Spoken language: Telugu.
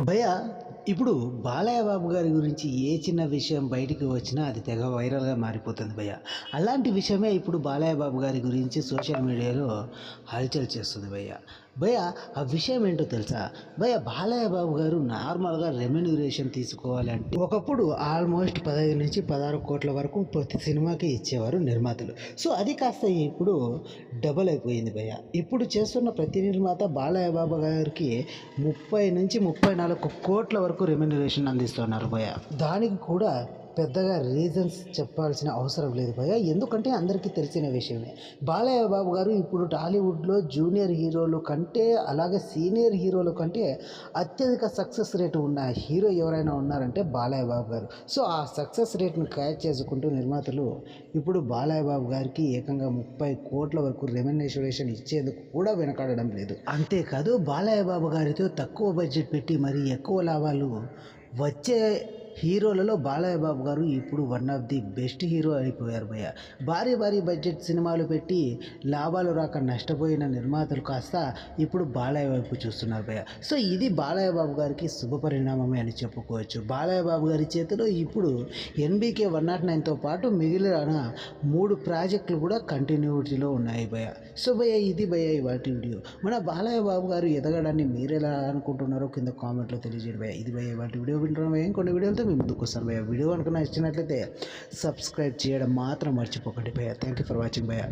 భయ్య ఇప్పుడు బాలయ్య బాబు గారి గురించి ఏ చిన్న విషయం బయటికి వచ్చినా అది తెగ వైరల్గా మారిపోతుంది భయ్య. అలాంటి విషయమే ఇప్పుడు బాలయ్య బాబు గారి గురించి సోషల్ మీడియాలో హల్చల్ చేస్తుంది భయ్య. భయ్య ఆ విషయం ఏంటో తెలుసా భయ్య? బాలయ్య బాబు గారు నార్మల్గా రెమ్యూనరేషన్ తీసుకోవాలి అంటే ఒకప్పుడు ఆల్మోస్ట్ 15 నుంచి 16 కోట్ల వరకు ప్రతి సినిమాకి ఇచ్చేవారు నిర్మాతలు. సో అది కాస్త ఇప్పుడు డబల్ అయిపోయింది భయ్య. ఇప్పుడు చేస్తున్న ప్రతి నిర్మాత బాలయ్య బాబు గారికి 30 నుంచి 34 కోట్ల వరకు రెమ్యూనరేషన్ అందిస్తున్నారు భయ్య. దానికి కూడా పెద్దగా రీజన్స్ చెప్పాల్సిన అవసరం లేదు భయ్య, ఎందుకంటే అందరికీ తెలిసిన విషయమే. బాలయ్య బాబు గారు ఇప్పుడు టాలీవుడ్లో జూనియర్ హీరోలు కంటే అలాగే సీనియర్ హీరోల కంటే అత్యధిక సక్సెస్ రేటు ఉన్న హీరో ఎవరైనా ఉన్నారంటే బాలయ్య బాబు గారు. సో ఆ సక్సెస్ రేట్ను క్యాచ్ చేసుకుంటూ నిర్మాతలు ఇప్పుడు బాలయ్య బాబు గారికి ఏకంగా 30 కోట్ల వరకు రెమ్యూనరేషన్ ఇచ్చేందుకు కూడా వెనకాడడం లేదు. అంతేకాదు బాలయ్య బాబు గారితో తక్కువ బడ్జెట్ పెట్టి మరి ఎక్కువ లాభాలు వచ్చే హీరోలలో బాలయ్య బాబు గారు ఇప్పుడు one of the best hero అయిపోయారు భయ్య. భారీ భారీ బడ్జెట్ సినిమాలు పెట్టి లాభాలు రాక నష్టపోయిన నిర్మాతలు కాస్త ఇప్పుడు బాలయ్య వైపు చూస్తున్నారు భయ్య. సో ఇది బాలయ్య బాబు గారికి శుభ పరిణామమే అని చెప్పుకోవచ్చు. బాలయ్య బాబు గారి చేతిలో ఇప్పుడు ఎన్బీకే 109తో పాటు మిగిలిన 3 ప్రాజెక్టులు కూడా కంటిన్యూటీలో ఉన్నాయి భయ్య. సో భయ్య ఇది భయ్య ఇవాటి వీడియో. మన బాలయ్య బాబు గారు ఎదగడాన్ని మీరు ఎలా అనుకుంటున్నారో కింద కామెంట్లో తెలియజేయండి భయ్య. ఇది భయ్య ఇవాటి వీడియో. వింటున్నాం కొన్ని వీడియోలతో మీ ముందుకు వస్తాను భయ్య. వీడియో కనుక నచ్చినట్లయితే సబ్స్క్రైబ్ చేయడం మాత్రం మర్చిపోకండి భయ్య. థ్యాంక్ యూ ఫర్ వాచింగ్ భయ్య.